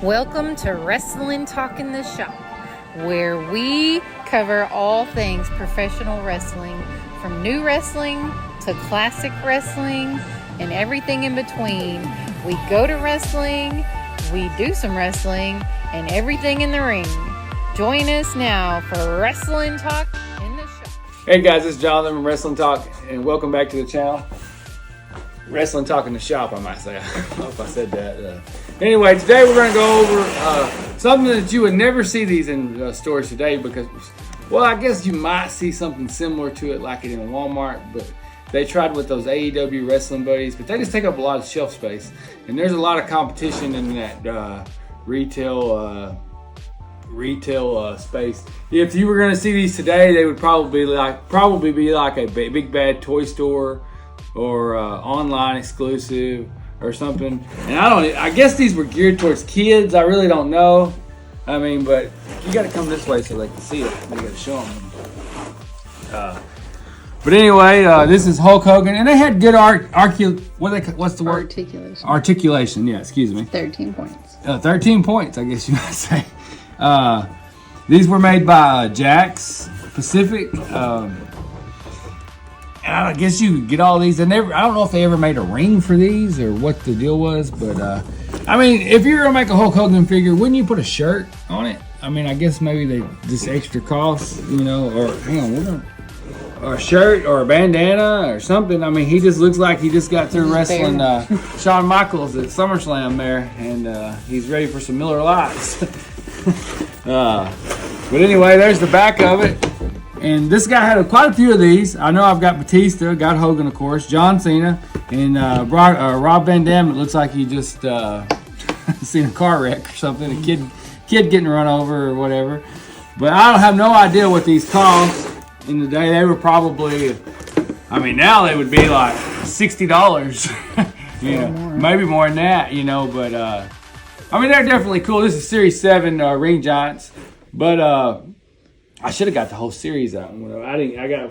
Welcome to Wrestling Talk in the Shop, where we cover all things professional wrestling, from new wrestling to classic wrestling and everything in between. We go to wrestling, we do some wrestling, and everything in the ring. Join us now for Wrestling Talk in the Shop. Hey guys, this is Jonathan from Wrestling Talk, and welcome back to the channel. Wrestling Talk in the Shop, I might say. I don't know if I said that. Anyway, today we're going to go over something that you would never see these in stores today because, well, I guess you might see something similar to it like it in Walmart, but they tried with those AEW Wrestling Buddies, but they just take up a lot of shelf space, and there's a lot of competition in that retail space. If you were going to see these today, they would probably be like a big bad toy store or online exclusive or something. And I guess these were geared towards kids. I really don't know. I mean, but you got to come this way so they can see it. You got to show them. But anyway, this is Hulk Hogan, and they had good what's the word? Articulation. Articulation. Yeah, excuse me. 13 points. 13 points, I guess you might say. These were made by Jakks Pacific. And I guess you could get all these. I don't know if they ever made a ring for these or what the deal was, but I mean, if you're gonna make a Hulk Hogan figure, wouldn't you put a shirt on it? I mean, I guess maybe they just extra cost, or hang on, or a shirt or a bandana or something. I mean, he just looks like he just got through wrestling Shawn Michaels at SummerSlam there, and he's ready for some Miller Lights. But anyway, there's the back of it. And this guy had quite a few of these. I know I've got Batista, got Hogan, of course, John Cena, and Rob Van Dam. It looks like he just seen a car wreck or something, a kid getting run over or whatever. But I don't have no idea what these cost. In the day, they were probably, I mean, now they would be like $60. Maybe more than that, But I mean, they're definitely cool. This is Series 7 Ring Giants, but I should have got the whole series out. I didn't. I got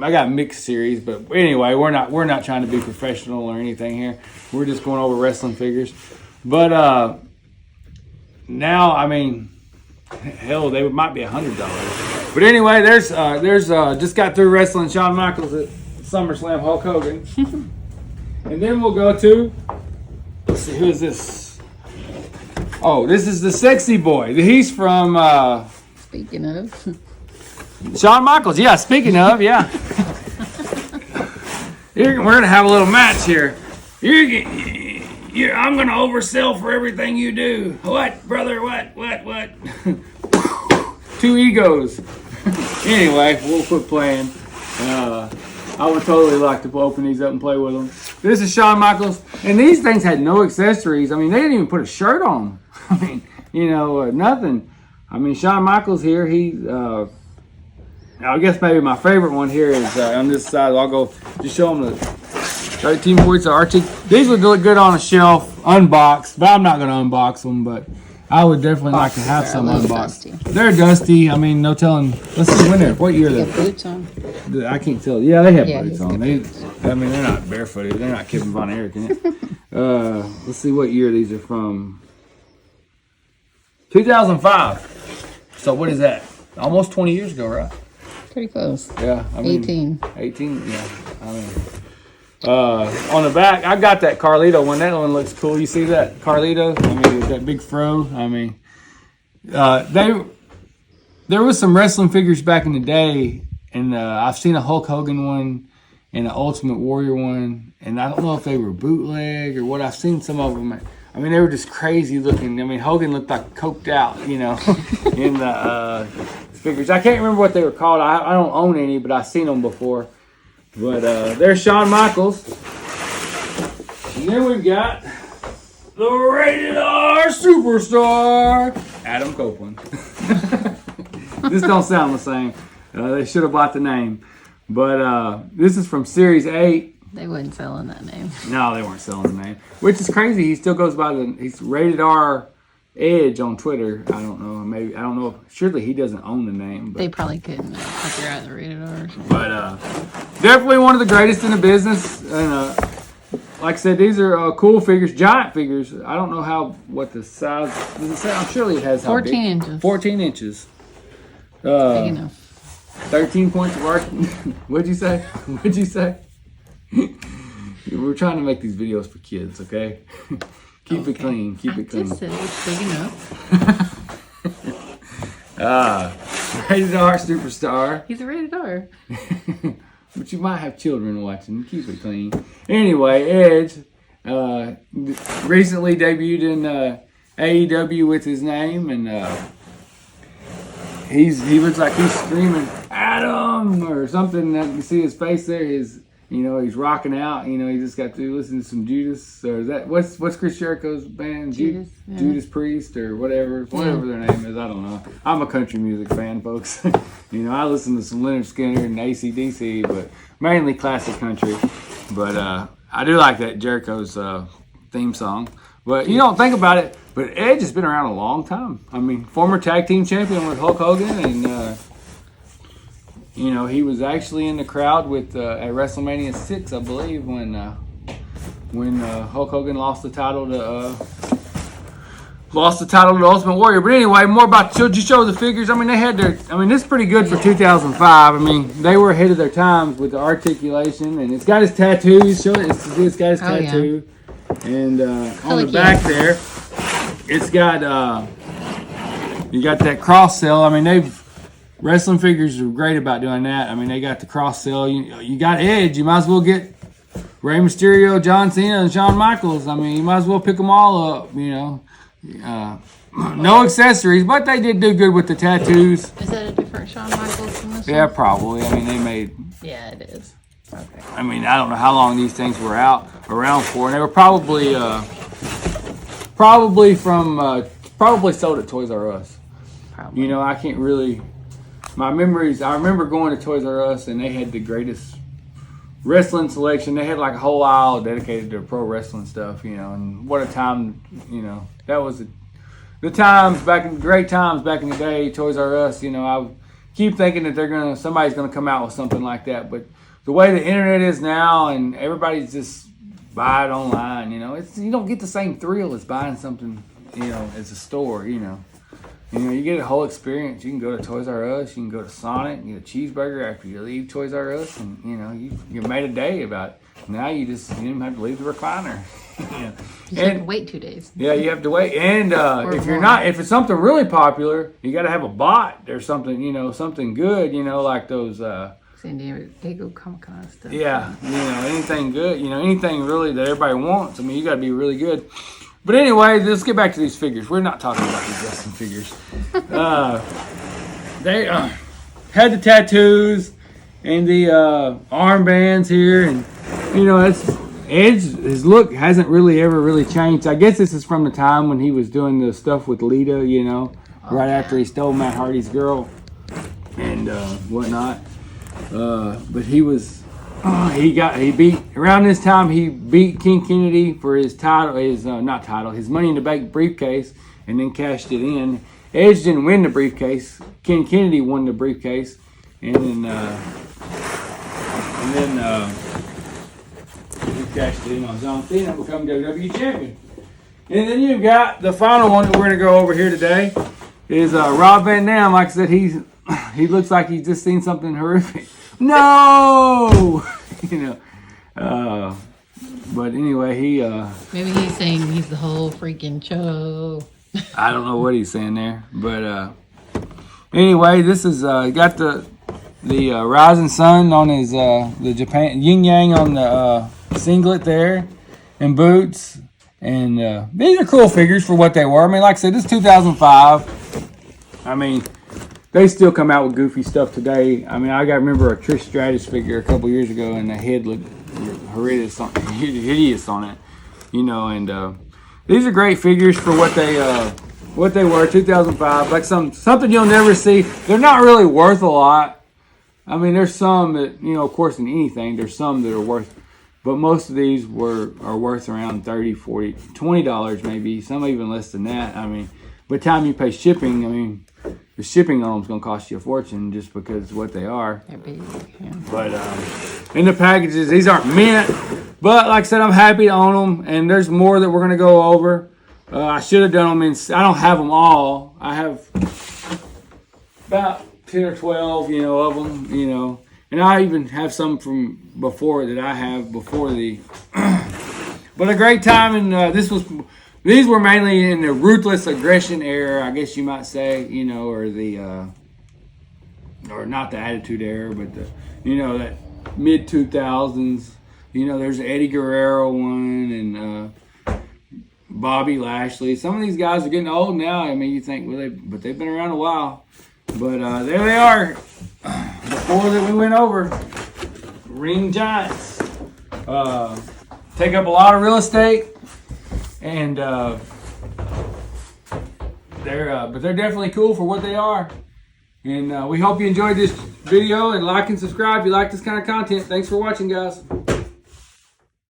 I got mixed series, but anyway, we're not trying to be professional or anything here. We're just going over wrestling figures. But now, I mean, hell, they might be $100. But anyway, there's just got through wrestling Shawn Michaels at SummerSlam, Hulk Hogan, and then we'll go to, let's see, who is this? Oh, this is the Sexy Boy. He's from. Speaking of. Shawn Michaels, yeah, speaking of, yeah. We're going to have a little match here. I'm going to oversell for everything you do. What, brother? What? Two egos. Anyway, we'll quit playing. I would totally like to open these up and play with them. This is Shawn Michaels, and these things had no accessories. I mean, they didn't even put a shirt on them. I mean, nothing. I mean, Shawn Michaels here, I guess maybe my favorite one here is on this side. I'll go just show them the 13 points of Arctic. These would look good on a shelf, unboxed, but I'm not going to unbox them, but I would definitely like to have some unboxed. Dusty. They're dusty. I mean, no telling. Let's see when what year They they're. have boots on. I can't tell. Yeah, they have boots he's on. got boots. I mean, they're not barefooted. They're not Kevin Von Erich in it. Let's see what year these are from. 2005. So what is that? Almost 20 years ago, right? Pretty close. Yeah, I mean, 18. Yeah, I mean, on the back, I got that Carlito one. That one looks cool. You see that Carlito? I mean, with that big fro. I mean, there was some wrestling figures back in the day, and I've seen a Hulk Hogan one and an Ultimate Warrior one, and I don't know if they were bootleg or what. I've seen some of them. I mean, they were just crazy looking. I mean, Hogan looked like coked out, in the figures. I can't remember what they were called. I don't own any, but I've seen them before. But there's Shawn Michaels. And then we've got the Rated R Superstar, Adam Copeland. This don't sound the same. They should have bought the name. But this is from Series 8. They wasn't selling that name. No, they weren't selling the name, which is crazy. He still goes by he's Rated R Edge on Twitter. I don't know. Maybe I don't know. Surely he doesn't own the name. But, They probably couldn't figure out the rated R or something. but definitely one of the greatest in the business. And like I said, these are cool figures, giant figures. I don't know what the size, does it say? I'm surely it has how 14 big. inches. 14 inches. Big enough. 13 points of arc. What'd you say? What'd you say? We're trying to make these videos for kids, okay? Keep it clean. Keep it clean. I just said it's big enough. Rated R Superstar. He's a rated R. But you might have children watching. Keep it clean. Anyway, Edge recently debuted in AEW with his name, and he looks like he's screaming Adam or something. You see his face there. He's rocking out. He just got to listen to some Judas, or is that what's Chris Jericho's band? Judas, yeah. Judas Priest or whatever their name is. I don't know. I'm a country music fan, folks. I listen to some Leonard Skinner and AC/DC, but mainly classic country. But I do like that Jericho's theme song. But you don't think about it, but Edge has been around a long time. I mean, former tag team champion with Hulk Hogan, and he was actually in the crowd with at WrestleMania 6, I believe, when Hulk Hogan lost the title to Ultimate Warrior. But anyway, more about just show the figures. I mean, this is pretty good for 2005. I mean, they were ahead of their times with the articulation, and it's got his tattoos. It's got his tattoo, and on the back there, it's got you got that cross sell. I mean, wrestling figures are great about doing that. I mean, they got the cross sell. You got Edge. You might as well get Rey Mysterio, John Cena, and Shawn Michaels. I mean, you might as well pick them all up. No accessories, but they did do good with the tattoos. Is that a different Shawn Michaels than this Yeah, one? probably. I mean, they made. Yeah, it is. Okay. I mean, I don't know how long these things were around for, and they were probably sold at Toys R Us. Probably. I can't really. My memories. I remember going to Toys R Us, and they had the greatest wrestling selection. They had like a whole aisle dedicated to pro wrestling stuff. And what a time. That was the times great times back in the day. Toys R Us. I keep thinking that somebody's gonna come out with something like that, but the way the internet is now, and everybody's just buy it online. You don't get the same thrill as buying something. As a store. You get a whole experience. You can go to Toys R Us, you can go to Sonic, and get a cheeseburger after you leave Toys R Us, and you made a day about it. Now you don't even have to leave the recliner. You have to wait 2 days. Yeah, you have to wait. And if it's something really popular, you got to have a bot or something. Something good. Like those. San Diego Comic-Con stuff. Yeah, anything good. Anything really that everybody wants. I mean, you got to be really good. But anyway, let's get back to these figures. We're not talking about these wrestling figures. They had the tattoos and the armbands here, and Edge. His look hasn't ever really changed. I guess this is from the time when he was doing the stuff with Lita. Right after he stole Matt Hardy's girl and whatnot. But he was. He beat around this time. He beat King Kennedy for his title, his Money in the Bank briefcase, and then cashed it in. Edge didn't win the briefcase. King Kennedy won the briefcase, and then he cashed it in on John Cena, become WWE champion. And then you've got the final one that we're gonna go over here today is Rob Van Dam. Like I said, he looks like he's just seen something horrific. No, but anyway, Maybe he's saying he's the whole freaking show. I don't know what he's saying there, but anyway, this is got the rising sun on his the Japan yin yang on the singlet there, and boots, and these are cool figures for what they were. I mean, like I said, this is 2005. I mean. They still come out with goofy stuff today. I mean, I remember a Trish Stratus figure a couple years ago, and the head looked hideous on it. And these are great figures for what they were. 2005, like something you'll never see. They're not really worth a lot. I mean, there's some that of course, in anything, there's some that are worth, but most of these are worth around $30, $40, $20 maybe. Some even less than that. I mean, by the time you pay shipping, I mean. the shipping on them is going to cost you a fortune just because of what they are. They're big. Yeah. But in the packages, these aren't mint. But like I said, I'm happy to own them, and there's more that we're going to go over. I should have done them in. I don't have them all. I have about 10 or 12, of them, and I even have some from before that I have before the. But a great time, and these were mainly in the ruthless aggression era, I guess you might say, or the, or not the attitude era, but the, that mid 2000s. There's the Eddie Guerrero one and Bobby Lashley. Some of these guys are getting old now. I mean, you think, well, they've been around a while. But there they are. Before that we went over, ring giants. Take up a lot of real estate, and they're definitely cool for what they are. And we hope you enjoyed this video, and like and subscribe if you like this kind of content. Thanks for watching, guys.